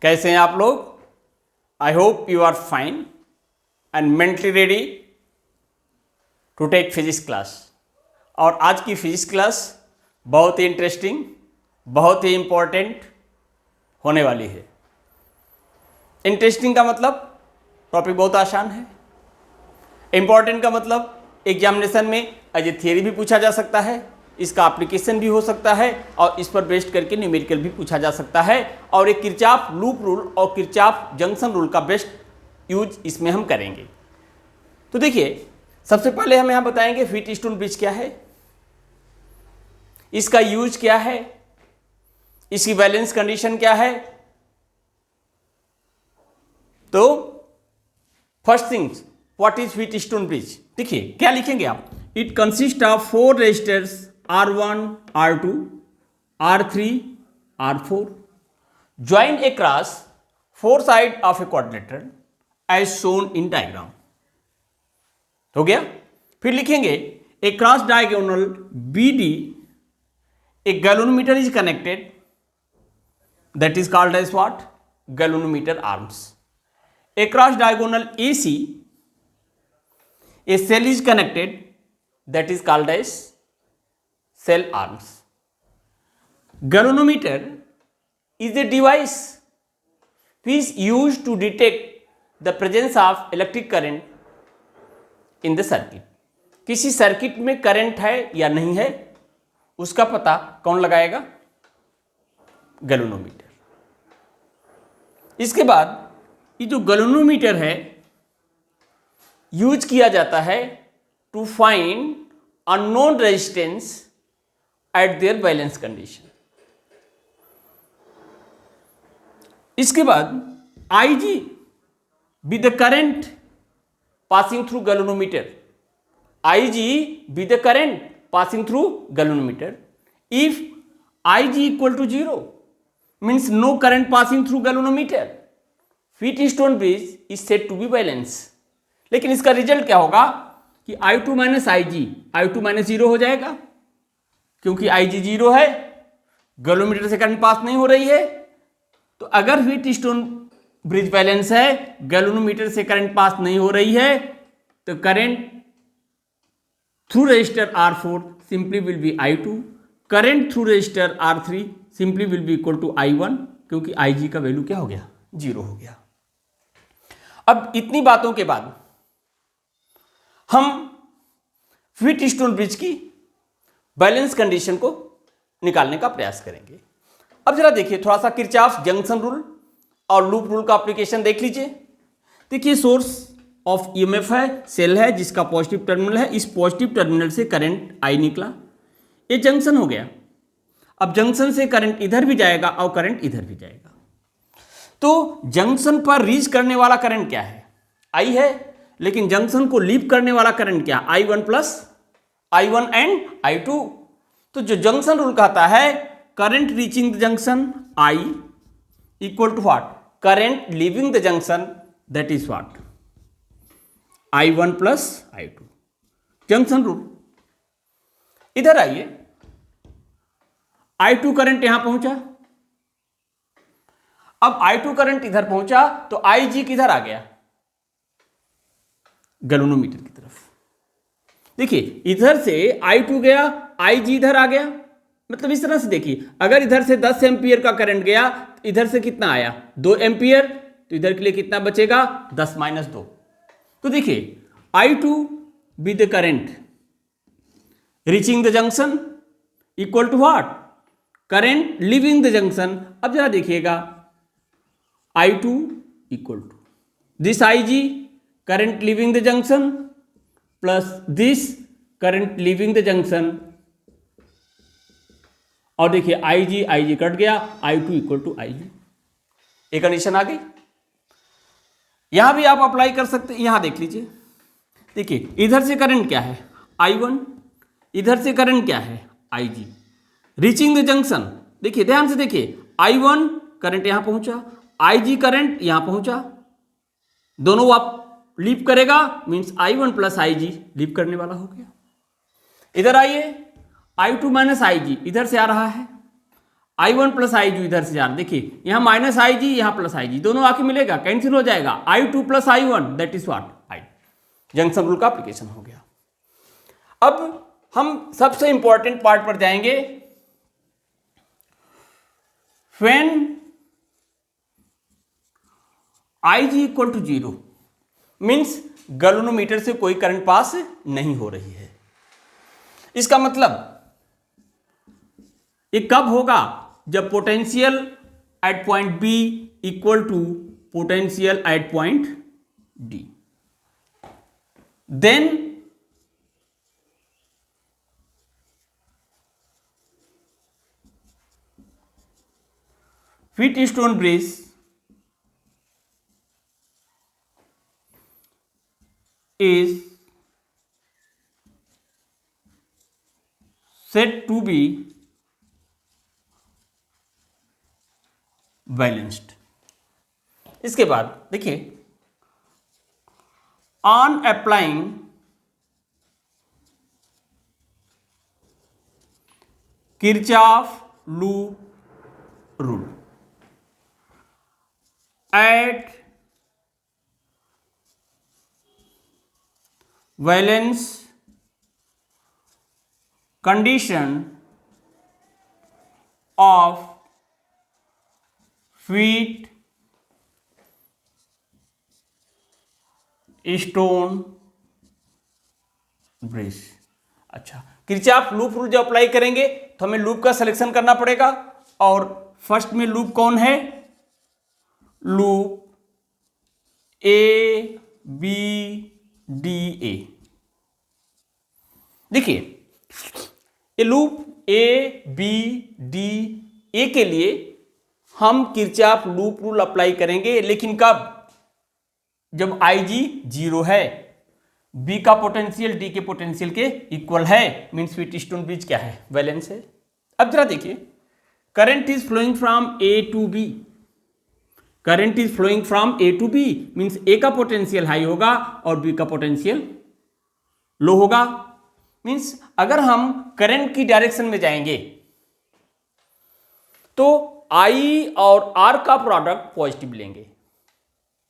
कैसे हैं आप लोग? I hope you are fine and mentally ready to take physics class. और आज की फिजिक्स क्लास बहुत ही इंटरेस्टिंग, बहुत ही इंपॉर्टेंट होने वाली है। इंटरेस्टिंग का मतलब टॉपिक बहुत आसान है। इंपॉर्टेंट का मतलब एग्जामिनेशन में एज ए थियरी भी पूछा जा सकता है, इसका एप्लीकेशन भी हो सकता है और इस पर बेस्ड करके न्यूमेरिकल भी पूछा जा सकता है। और एक किरचॉफ लूप रूल और किरचॉफ जंक्शन रूल का बेस्ट यूज इसमें हम करेंगे। तो देखिए, सबसे पहले हम यहाँ बताएंगे व्हीटस्टोन ब्रिज क्या है, इसका यूज क्या है, इसकी बैलेंस कंडीशन क्या है। तो first things, what is Wheatstone bridge? देखिए क्या लिखेंगे आप। It consist of 4 resistors R1, R2, R3, R4 join across 4 sides of a quadrilateral as shown in diagram। हो गया। फिर लिखेंगे a cross diagonal BD a galvanometer is connected, that is called as what? Galvanometer arms। a cross diagonal AC a cell is connected, that is called as cell arms। Galvanometer is a device which is used to detect the presence of electric current in the circuit। किसी circuit में current है या नहीं है उसका पता कौन लगाएगा? गैल्वेनोमीटर। इसके बाद ये जो गैल्वेनोमीटर है यूज किया जाता है to find unknown resistance at their balance condition। इसके बाद Ig with the current passing through galvanometer, Ig with the current passing through galvanometer, if Ig equal to 0 means no current passing through galvanometer, Wheatstone bridge is said to be balance। लेकिन इसका result क्या होगा कि I2 minus Ig, I2 minus 0 हो जाएगा क्योंकि Ig 0 है, galvanometer से करंट पास नहीं हो रही है। तो अगर व्हीटस्टोन ब्रिज बैलेंस है, गैल्वेनोमीटर से करंट पास नहीं हो रही है, तो current through resistor R4 simply will be I2, current through resistor R3 simply will be equal to I1 क्योंकि Ig का वैल्यू क्या हो गया? 0 हो गया। अब इतनी बातों के बाद हम व्हीटस्टोन ब्रिज की बैलेंस कंडीशन को निकालने का प्रयास करेंगे। अब जरा देखिए, थोड़ा सा किरचॉफ जंक्शन रूल और लूप रूल का एप्लीकेशन देख लीजिए। देखिए, सोर्स ऑफ ईएमएफ है, सेल है जिसका पॉजिटिव टर्मिनल है, इस पॉजिटिव टर्मिनल से करंट आई निकला, ये जंक्शन हो गया। अब जंक्शन से करंट इधर भी जाएगा और करंट इधर भी जाएगा। तो जंक्शन पर रीच करने वाला करंट क्या है? आई है। लेकिन जंक्शन को लीव करने वाला करंट क्या? I1 plus I1 and I2। तो जो जंक्शन रूल कहता है current reaching the junction I equal to what? Current leaving the junction, that is what? I1 plus I2। Junction rule. इधर आइए, I2 करंट यहां पहुंचा। अब I2 करंट इधर पहुंचा तो Ig किधर आ गया? गैल्वेनोमीटर की तरफ। देखिए, इधर से I2 गया, Ig इधर आ गया। मतलब इस तरह से देखिए, अगर इधर से 10 एम्पियर का करंट गया, इधर से कितना आया? 2 एम्पियर। तो इधर के लिए कितना बचेगा? 10 माइनस 2। तो देखिए, I2 with the current reaching the junction equal to what? Current leaving the junction. अब जरा देखिएगा, I2 equal to this Ig current leaving the junction plus this current leaving the junction. और देखिए, Ig कट गया, I2 equal to Ig। एक condition आ गई। यहां भी आप अप्लाई कर सकते हैं। यहां देख लीजिए, देखिए इधर से करंट क्या है? I1, इधर से करंट क्या है? Ig। रीचिंग द जंक्शन, देखिए ध्यान से देखिए, I1 करंट यहां पहुंचा, Ig करंट यहां पहुंचा, दोनों आप लीव करेगा means I1 plus Ig leave करने वाला हो गया। इधर आइए, I2 माइनस Ig इधर से आ रहा है, I1 प्लस आई जी इधर से जा रहा, देखिए यहां माइनस आई जी, यहां प्लस आई जी, दोनों आके मिलेगा, कैंसिल हो जाएगा, I2 plus I1 that is what I. Junction rule का एप्लीकेशन हो गया। अब हम सबसे इंपॉर्टेंट पार्ट पर जाएंगे। When IG equal to 0 means galvanometer से कोई करंट पास नहीं हो रही है। इसका मतलब ये कब होगा? जब potential at point B equal to potential at point D, then Wheatstone bridge is said to be balanced। इसके बाद देखिए, on applying Kirchhoff loop rule at valence condition of wheat stone bridge. अच्छा, किरचॉफ लूप रूल जब apply करेंगे तो हमें loop का selection करना पड़ेगा, और फर्स्ट में लूप कौन है? Loop A B D A. देखिए, ये loop A B D A के लिए हम किरचॉफ लूप रूल अप्लाई करेंगे, लेकिन कब? जब IG 0 है, B का पोटेंशियल D के पोटेंशियल के इक्वल है, मीन्स व्हीटस्टोन ब्रिज क्या है? बैलेंस है। अब जरा देखिए, current is flowing from A to B, current is flowing from A to B means A का पोटेंशियल हाई होगा और B का पोटेंशियल लो होगा। मीन्स अगर हम करंट की डायरेक्शन में जाएंगे तो I और R का प्रोडक्ट पॉजिटिव लेंगे।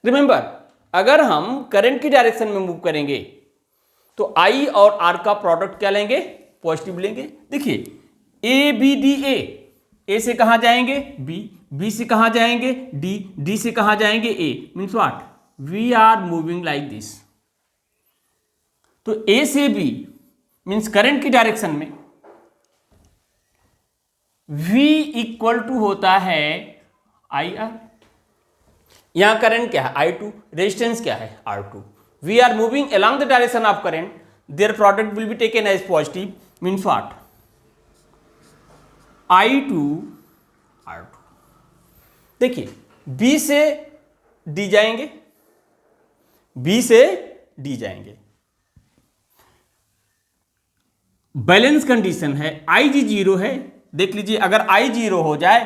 रिमेंबर, अगर हम करंट की डायरेक्शन में मूव करेंगे तो I और R का प्रोडक्ट क्या लेंगे? पॉजिटिव लेंगे। देखिए, ए बी डी ए से कहां जाएंगे? बी से कहां जाएंगे? डी से कहां जाएंगे? A. Means what? We are moving like this. तो ए से बी मीन्स करंट की डायरेक्शन में V इक्वल टू होता है IR। यहां करंट क्या है? I2, रेजिस्टेंस क्या है? R2। We are moving along the direction of current, there product will be taken as positive, means what? I2 R2। देखिए, B से D जाएंगे, B से D जाएंगे, बैलेंस कंडीशन है, IG 0 है। देख लीजिए, अगर I 0 हो जाए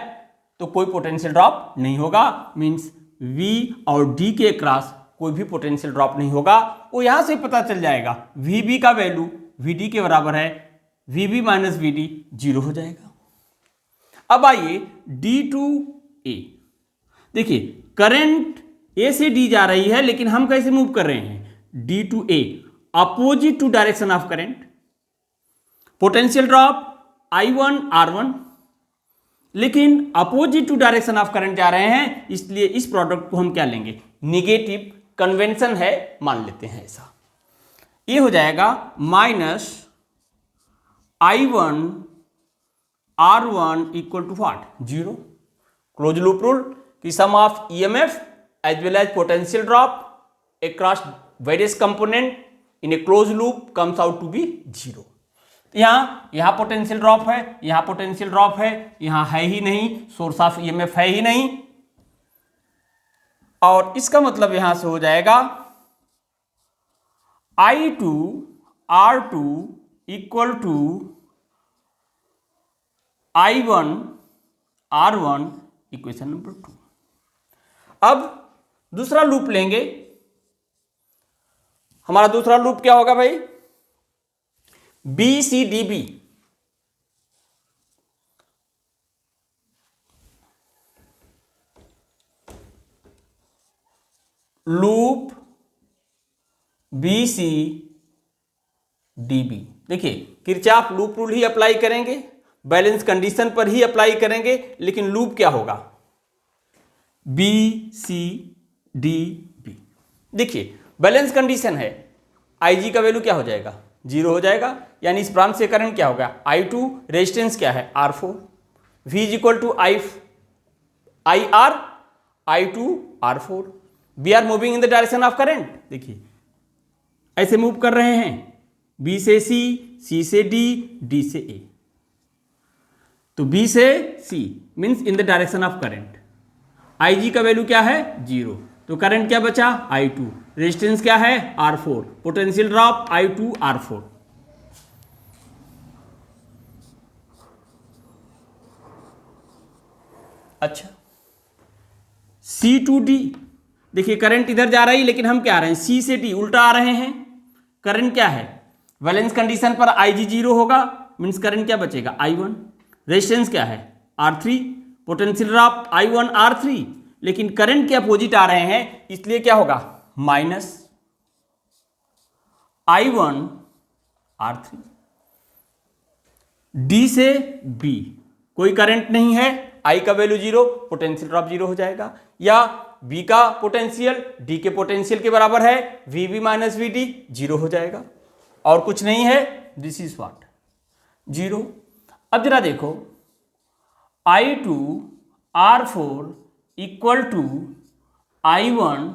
तो कोई पोटेंशियल ड्रॉप नहीं होगा, मीन्स V और D के क्रॉस कोई भी पोटेंशियल ड्रॉप नहीं होगा। वो यहां से पता चल जाएगा, VB का वैल्यू VD के बराबर है, VB माइनस VD 0 हो जाएगा। अब आइए D टू A। देखिए, करंट A से D जा रही है, लेकिन हम कैसे मूव कर रहे हैं? D to A, opposite to direction of current, potential drop I1 R1, लेकिन opposite to direction of current जा रहे हैं, इसलिए इस प्रोडक्ट को हम क्या लेंगे? निगेटिव। कन्वेंशन है, मान लेते हैं ऐसा। ये हो जाएगा minus I1 R1 equal to what? 0। Close loop rule कि sum of EMF as well as potential drop across various component in a close loop comes out to be 0। यहां पोटेंशियल ड्रॉप है, यहां पोटेंशियल ड्रॉप है, यहां है ही नहीं, source of EMF है ही नहीं, और इसका मतलब यहां से हो जाएगा I2 R2 equal to I1 R1, equation number 2। अब दूसरा लूप लेंगे। हमारा दूसरा लूप क्या होगा भाई? BCDB। Loop B C D B. देखिए किरचॉफ लूप रूल ही अप्लाई करेंगे, बैलेंस कंडीशन पर ही अप्लाई करेंगे, लेकिन लूप क्या होगा, बी सी डी बी। देखिए बैलेंस कंडीशन है, आई जी का वैल्यू क्या हो जाएगा, 0 हो जाएगा, यानी इस ब्रांच से करंट क्या होगा, I2, रेजिस्टेंस क्या है R4, V is equal to I R I2 R4। We are moving in the direction of current. देखिए ऐसे मूव कर रहे हैं, B से C, C से D, D से A। तो B से C means in the direction of current. IG का वैल्यू क्या है, 0, तो करंट क्या बचा, I2, रेजिस्टेंस क्या है R4, potential drop I2 R4। अच्छा C to D, देखिए करंट इधर जा रही है लेकिन हम क्या आ रहे हैं, C से D उल्टा आ रहे हैं। करंट क्या है, बैलेंस कंडीशन पर IG 0 होगा, मीन्स करंट क्या बचेगा I1, रेजिस्टेंस क्या है R3, potential drop I1 R3, लेकिन करंट के अपोजिट आ रहे हैं, इसलिए क्या होगा माइनस I1 R3। D से B कोई करंट नहीं है, I का वैल्यू 0, पोटेंशियल ड्रॉप 0 हो जाएगा, या B का पोटेंशियल D के पोटेंशियल के बराबर है, VB माइनस VD 0 हो जाएगा, और कुछ नहीं है, दिस इज व्हाट 0। अब जरा देखो I2 R4 equal to I1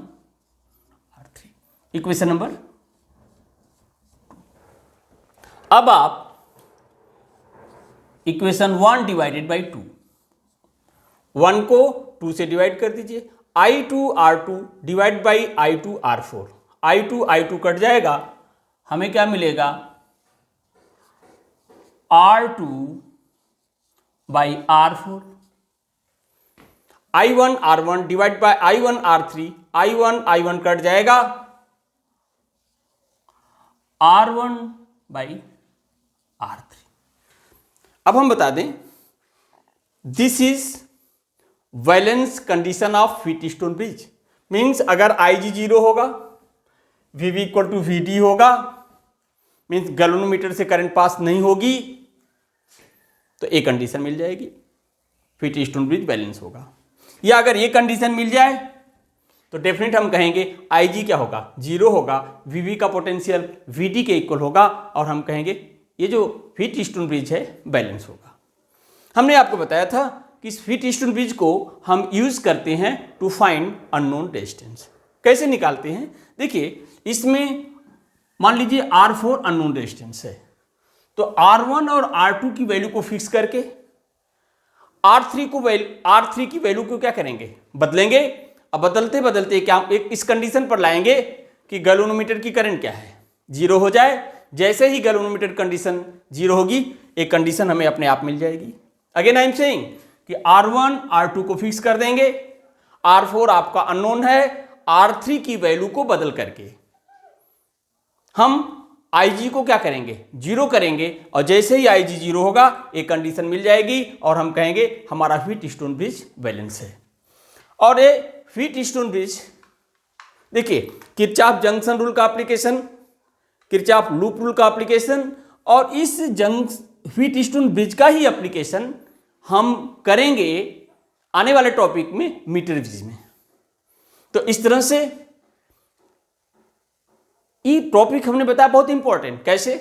R3, equation number. अब आप इक्वेशन 1 डिवाइडेड बाई 2, 1 को 2 से डिवाइड कर दीजिए, I2 R2 divide by I2 R4, I2 cut जाएगा, हमें क्या मिलेगा R2 by R4, I1 R1 divide by I1 R3, I1 cut जाएगा, R1 बाई R3। अब हम बता दें, this is valence condition of Wheatstone bridge, means अगर IG 0 होगा, VB इक्वल टू VD होगा, मीन्स गैल्वेनोमीटर से करंट पास नहीं होगी, तो एक कंडीशन मिल जाएगी, व्हीटस्टोन ब्रिज बैलेंस होगा। या अगर ये कंडीशन मिल जाए तो डेफिनेट हम कहेंगे IG क्या होगा, 0 होगा, VB का पोटेंशियल VD के इक्वल होगा, और हम कहेंगे ये जो व्हीटस्टोन ब्रिज है बैलेंस होगा। हमने आपको बताया था कि इस व्हीटस्टोन ब्रिज को हम यूज करते हैं टू फाइंड अननोन रेजिस्टेंस। कैसे निकालते हैं, देखिए इसमें मान लीजिए R4 अननोन रेजिस्टेंस है, तो R1 और R2 की वैल्यू को फिक्स करके R3 की वैल्यू को क्या करेंगे, बदलेंगे। अब बदलते बदलते क्या एक इस कंडीशन पर लाएंगे कि गैल्वेनोमीटर की करंट क्या है, 0 हो जाए। जैसे ही गैल्वेनोमीटर कंडीशन 0 होगी, एक कंडीशन हमें अपने आप मिल जाएगी। अगेन आई एम सेइंग कि R1 R2 को फिक्स कर देंगे, R4 आपका अननोन है, R3 की वैल्यू को बदल करके हम IG को क्या करेंगे, 0 करेंगे, और जैसे ही IG 0 होगा एक कंडीशन मिल जाएगी, और हम कहेंगे हमारा व्हीटस्टोन ब्रिज बैलेंस है। और ये व्हीटस्टोन ब्रिज, देखिए किरचॉफ जंक्शन रूल का एप्लीकेशन, किरचॉफ लूप रूल का एप्लीकेशन, और इस व्हीटस्टोन ब्रिज का ही एप्लीकेशन हम करेंगे आने वाले टॉपिक में मीटर ब्रिज में। तो इस तरह से ये टॉपिक हमने बताया बहुत इंपॉर्टेंट, कैसे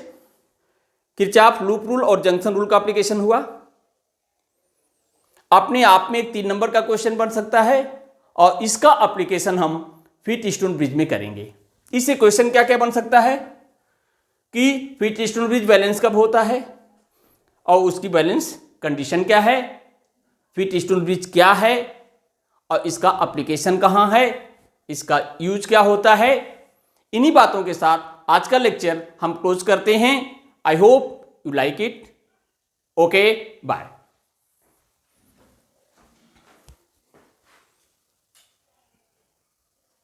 किरचॉफ लूप रूल और जंक्शन रूल का एप्लीकेशन हुआ। अपने आप में एक 3 नंबर का क्वेश्चन बन सकता है, और इसका एप्लीकेशन हम व्हीटस्टोन ब्रिज में करेंगे। इससे क्वेश्चन क्या क्या बन सकता है कि व्हीटस्टोन ब्रिज बैलेंस कब होता है, और उसकी बैलेंस कंडीशन क्या है, व्हीटस्टोन ब्रिज क्या है, और इसका एप्लीकेशन कहाँ है, इसका यूज क्या होता है। इन्हीं बातों के साथ आज का लेक्चर हम क्लोज करते हैं। I hope you like it. Okay, bye.